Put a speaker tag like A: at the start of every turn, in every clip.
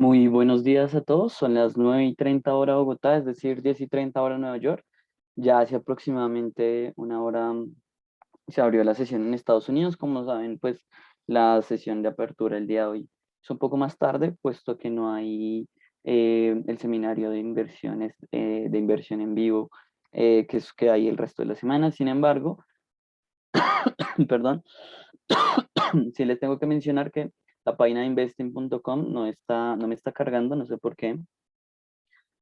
A: Muy buenos días a todos. Son las 9:30 hora Bogotá, es decir, 10:30 hora Nueva York. Ya hace aproximadamente una hora se abrió la sesión en Estados Unidos. Como saben, pues la sesión de apertura el día de hoy es un poco más tarde, puesto que no hay el seminario de inversiones, de inversión en vivo, que es que hay el resto de la semana. Sin embargo, perdón, sí les tengo que mencionar que la página de investing.com no me está cargando, no sé por qué.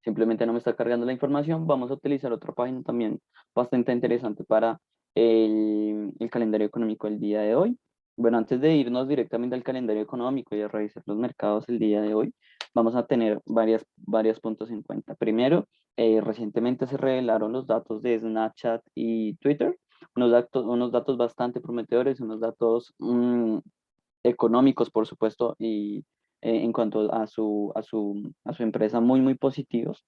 A: Simplemente no me está cargando la información. Vamos a utilizar otra página también bastante interesante para el calendario económico del día de hoy. Bueno, antes de irnos directamente al calendario económico y a revisar los mercados el día de hoy, vamos a tener varios puntos en cuenta. Primero, recientemente se revelaron los datos de Snapchat y Twitter, unos datos bastante prometedores, unos datos económicos, por supuesto, y en cuanto a su empresa, muy positivos,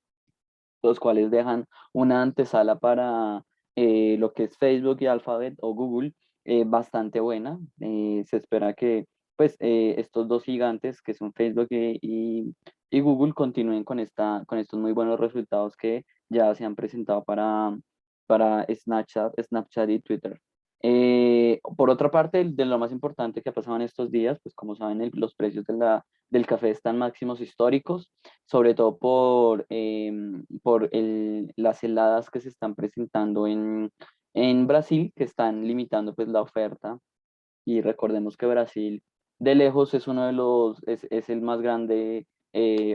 A: los cuales dejan una antesala para lo que es Facebook y Alphabet o Google, bastante buena. Se espera que pues, estos dos gigantes, que son Facebook y Google, continúen con estos muy buenos resultados que ya se han presentado para Snapchat y Twitter. Por otra parte, de lo más importante que ha pasado en estos días, pues como saben, los precios del café están máximos históricos, sobre todo por las heladas que se están presentando en Brasil, que están limitando pues la oferta. Y recordemos que Brasil de lejos es es el más grande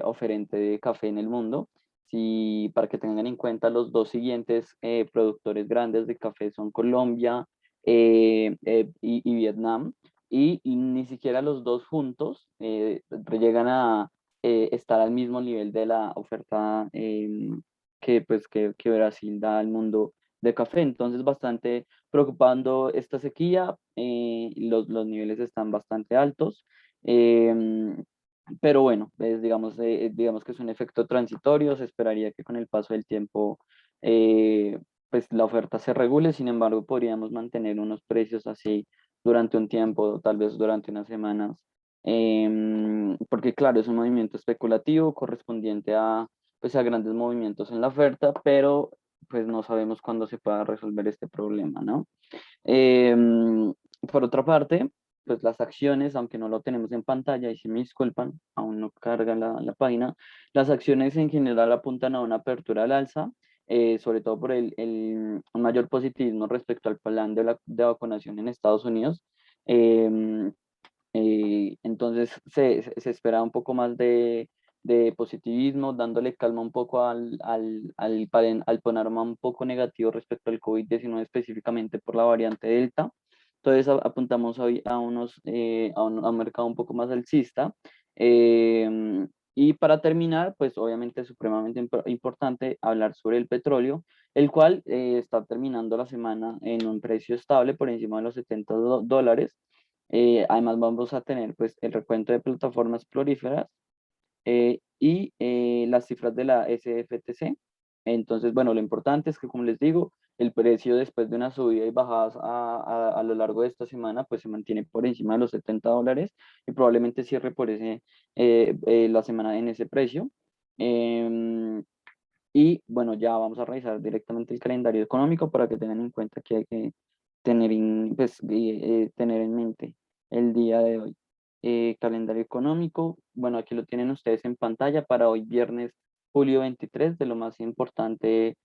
A: oferente de café en el mundo. Si, para que tengan en cuenta, los dos siguientes productores grandes de café son Colombia y Vietnam, y ni siquiera los dos juntos llegan a estar al mismo nivel de la oferta que Brasil da al mundo de café. Entonces, bastante preocupando esta sequía. Los niveles están bastante altos. Pero bueno, digamos que es un efecto transitorio. Se esperaría que con el paso del tiempo pues la oferta se regule. Sin embargo, podríamos mantener unos precios así durante un tiempo, tal vez durante unas semanas. Porque claro, es un movimiento especulativo correspondiente pues, a grandes movimientos en la oferta, pero pues no sabemos cuándo se pueda resolver este problema, ¿no? Por otra parte, pues las acciones, aunque no lo tenemos en pantalla, y si me disculpan, aún no carga la página, las acciones en general apuntan a una apertura al alza, sobre todo por un mayor positivismo respecto al plan de vacunación en Estados Unidos. Em, entonces se espera un poco más de positivismo, dándole calma un poco al panorama un poco negativo respecto al COVID-19, específicamente por la variante Delta. Entonces apuntamos hoy a un mercado un poco más alcista. Y para terminar, pues obviamente es supremamente importante hablar sobre el petróleo, el cual está terminando la semana en un precio estable por encima de los $70. Además vamos a tener pues el recuento de plataformas prolíferas y las cifras de la SFTC. Entonces, bueno, lo importante es que, como les digo, el precio después de una subida y bajadas a lo largo de esta semana, pues se mantiene por encima de los $70 y probablemente cierre por la semana en ese precio. Em, y bueno, ya vamos a revisar directamente el calendario económico para que tengan en cuenta que hay que tener en mente el día de hoy. Calendario económico, bueno, aquí lo tienen ustedes en pantalla para hoy viernes, julio 23. De lo más importante,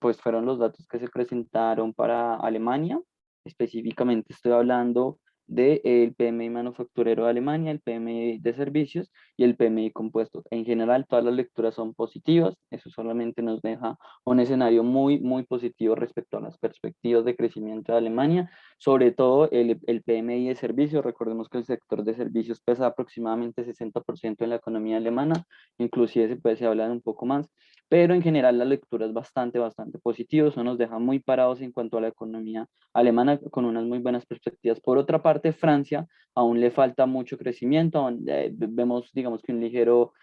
A: pues fueron los datos que se presentaron para Alemania. Específicamente estoy hablando del PMI manufacturero de Alemania, el PMI de servicios y el PMI compuesto. En general, todas las lecturas son positivas. Eso solamente nos deja un escenario muy positivo respecto a las perspectivas de crecimiento de Alemania, sobre todo el PMI de servicios. Recordemos que el sector de servicios pesa aproximadamente 60% en la economía alemana, inclusive se habla de un poco más, pero en general la lectura es bastante positiva. Eso nos deja muy parados en cuanto a la economía alemana, con unas muy buenas perspectivas. Por otra parte, Francia aún le falta mucho crecimiento. Vemos, digamos que un ligero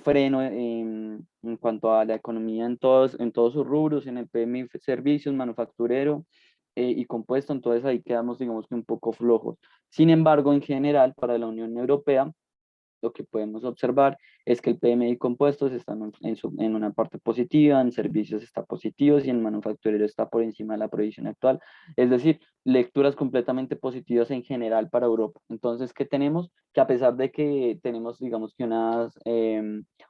A: freno en cuanto a la economía en todos sus rubros, en el PMI servicios, manufacturero y compuesto. Entonces ahí quedamos, digamos que un poco flojos. Sin embargo, en general, para la Unión Europea, lo que podemos observar es que el PMI compuestos está en una parte positiva, en servicios está positivo y en manufacturero está por encima de la previsión actual. Es decir, lecturas completamente positivas en general para Europa. Entonces, ¿qué tenemos? Que a pesar de que tenemos, digamos que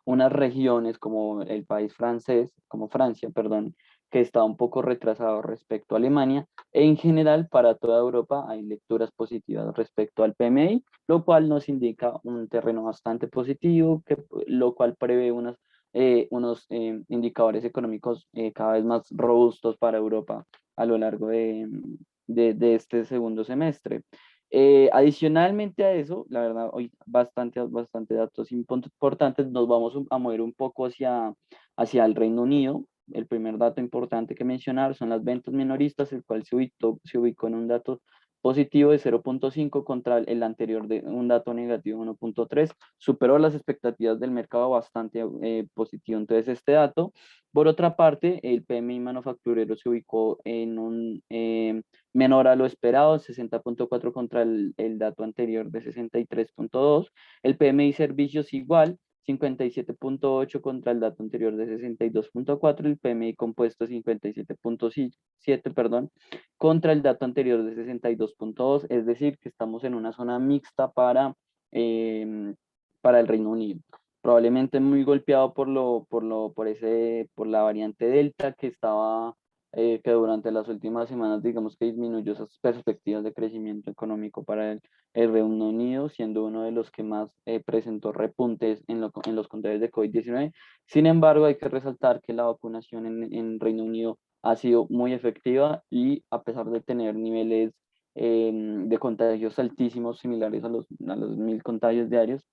A: unas regiones como el país francés, como Francia, perdón, que está un poco retrasado respecto a Alemania, en general para toda Europa hay lecturas positivas respecto al PMI, lo cual nos indica un terreno bastante positivo, lo cual prevé unos indicadores económicos cada vez más robustos para Europa a lo largo de este segundo semestre. Adicionalmente a eso, la verdad, hoy bastante datos importantes, nos vamos a mover un poco hacia el Reino Unido. El primer dato importante que mencionar son las ventas minoristas, el cual se ubicó en un dato positivo de 0.5 contra el anterior de un dato negativo de 1.3, superó las expectativas del mercado bastante positivo. Entonces, este dato, por otra parte, el PMI manufacturero se ubicó en un menor a lo esperado, 60.4 contra el dato anterior de 63.2. El PMI servicios igual, 57.8 contra el dato anterior de 62.4, el PMI compuesto 57.7, perdón, contra el dato anterior de 62.2, es decir, que estamos en una zona mixta para el Reino Unido. Probablemente muy golpeado por la variante Delta que durante las últimas semanas, digamos que disminuyó esas perspectivas de crecimiento económico para el Reino Unido, siendo uno de los que más presentó repuntes en los contagios de COVID-19. Sin embargo, hay que resaltar que la vacunación en Reino Unido ha sido muy efectiva y a pesar de tener niveles de contagios altísimos, similares a los 1.000 contagios diarios,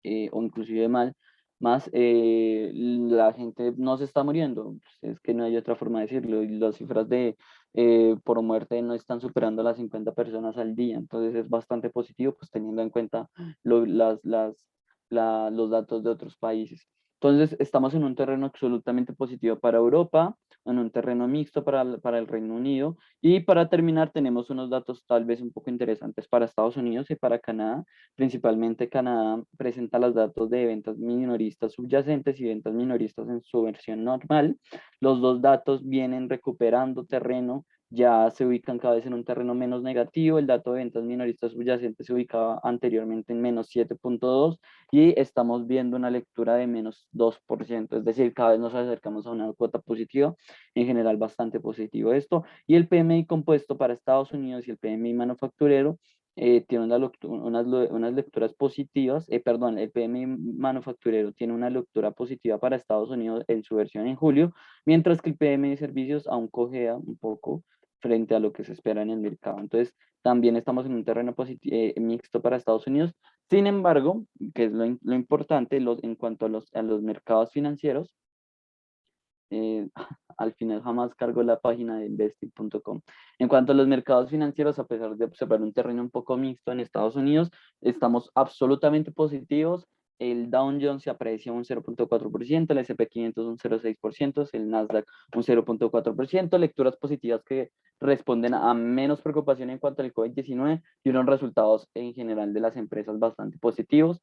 A: o inclusive más, la gente no se está muriendo. Es que no hay otra forma de decirlo. Y las cifras por muerte no están superando las 50 personas al día. Entonces es bastante positivo, pues teniendo en cuenta los datos de otros países. Entonces estamos en un terreno absolutamente positivo para Europa, en un terreno mixto para el Reino Unido. Y para terminar, tenemos unos datos tal vez un poco interesantes para Estados Unidos y para Canadá. Principalmente Canadá presenta los datos de ventas minoristas subyacentes y ventas minoristas en su versión normal. Los dos datos vienen recuperando terreno, ya se ubican cada vez en un terreno menos negativo. El dato de ventas minoristas subyacentes se ubicaba anteriormente en menos 7.2 y estamos viendo una lectura de menos 2%, es decir, cada vez nos acercamos a una cuota positiva, en general bastante positivo esto. Y el PMI compuesto para Estados Unidos y el PMI manufacturero tiene unas lecturas positivas, perdón, el PMI manufacturero tiene una lectura positiva para Estados Unidos en su versión en julio, mientras que el PMI de servicios aún cojea un poco frente a lo que se espera en el mercado. Entonces, también estamos en un terreno mixto para Estados Unidos. Sin embargo, que es lo importante en cuanto a los mercados financieros, eh, al final jamás cargo la página de investing.com. En cuanto a los mercados financieros, a pesar de observar un terreno un poco mixto en Estados Unidos, estamos absolutamente positivos. El Dow Jones se aprecia un 0.4%, el S&P 500 un 0.6%, el Nasdaq un 0.4%, lecturas positivas que responden a menos preocupación en cuanto al COVID-19 y unos resultados en general de las empresas bastante positivos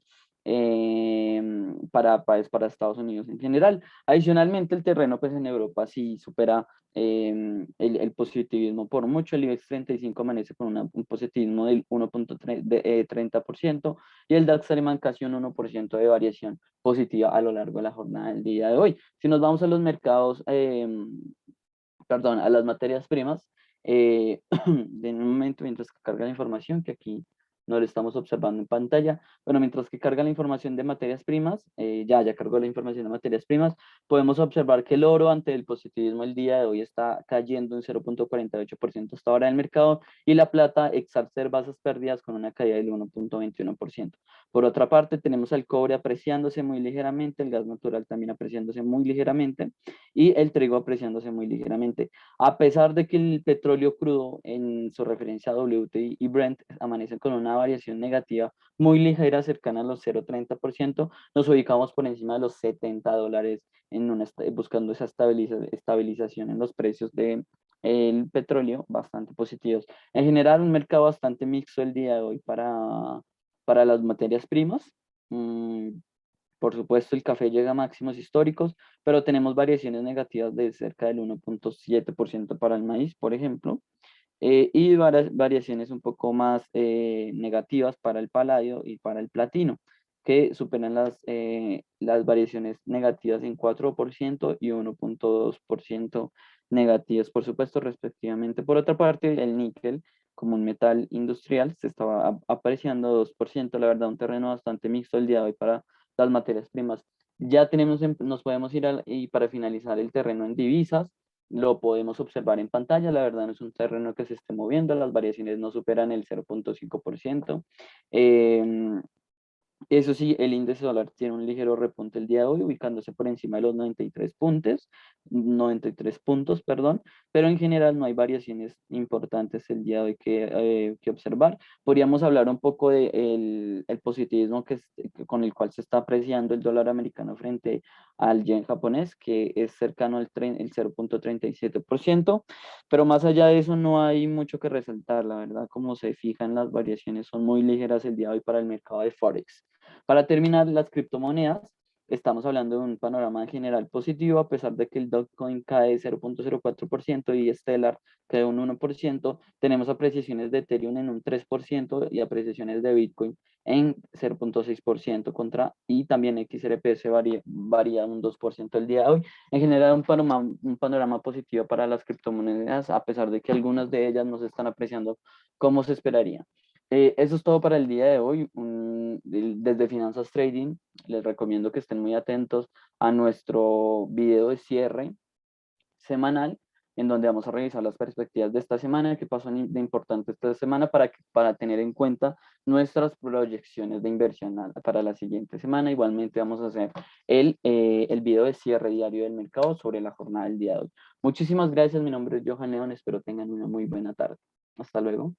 A: para Estados Unidos en general. Adicionalmente, el terreno pues en Europa sí supera el positivismo por mucho. El IBEX 35 amanece con un positivismo del 1.30% y el DAX alemán casi un 1% de variación positiva a lo largo de la jornada del día de hoy. Si nos vamos a los mercados, perdón, a las materias primas, de un momento mientras que carga la información, que aquí no lo estamos observando en pantalla. Bueno, mientras que carga la información de materias primas, ya cargó la información de materias primas, podemos observar que el oro ante el positivismo el día de hoy está cayendo un 0.48% hasta ahora en el mercado y la plata exacerba esas pérdidas con una caída del 1.21%. Por otra parte, tenemos al cobre apreciándose muy ligeramente, el gas natural también apreciándose muy ligeramente y el trigo apreciándose muy ligeramente. A pesar de que el petróleo crudo en su referencia a WTI y Brent amanece con una variación negativa muy ligera, cercana a los 0.30%, nos ubicamos por encima de los $70 buscando esa estabilización en los precios del petróleo, bastante positivos. En general, un mercado bastante mixto el día de hoy para las materias primas. Por supuesto, el café llega a máximos históricos, pero tenemos variaciones negativas de cerca del 1,7% para el maíz, por ejemplo, y variaciones un poco más negativas para el paladio y para el platino, que superan las variaciones negativas en 4% y 1,2% negativas, por supuesto, respectivamente. Por otra parte, el níquel, como un metal industrial, se estaba apreciando 2%, la verdad, un terreno bastante mixto el día de hoy para las materias primas. Ya tenemos, nos podemos ir y para finalizar el terreno en divisas, lo podemos observar en pantalla, la verdad no es un terreno que se esté moviendo, las variaciones no superan el 0,5%. Eso sí, el índice dólar tiene un ligero repunte el día de hoy, ubicándose por encima de los 93 puntos, perdón, pero en general no hay variaciones importantes el día de hoy que observar. Podríamos hablar un poco de el positivismo con el cual se está apreciando el dólar americano frente al yen japonés, que es cercano el 0,37%, pero más allá de eso no hay mucho que resaltar, la verdad, como se fijan, las variaciones son muy ligeras el día de hoy para el mercado de Forex. Para terminar, las criptomonedas, estamos hablando de un panorama general positivo, a pesar de que el Dogecoin cae 0,04% y Stellar cae un 1%, tenemos apreciaciones de Ethereum en un 3% y apreciaciones de Bitcoin en 0,6% y también XRP varía un 2% el día de hoy. En general, un panorama positivo para las criptomonedas, a pesar de que algunas de ellas no se están apreciando como se esperaría. Eso es todo para el día de hoy. Desde Finanzas Trading, les recomiendo que estén muy atentos a nuestro video de cierre semanal, en donde vamos a revisar las perspectivas de esta semana, qué pasó de importante esta semana para tener en cuenta nuestras proyecciones de inversión para la siguiente semana. Igualmente vamos a hacer el video de cierre diario del mercado sobre la jornada del día de hoy. Muchísimas gracias, mi nombre es Johan León, espero tengan una muy buena tarde. Hasta luego.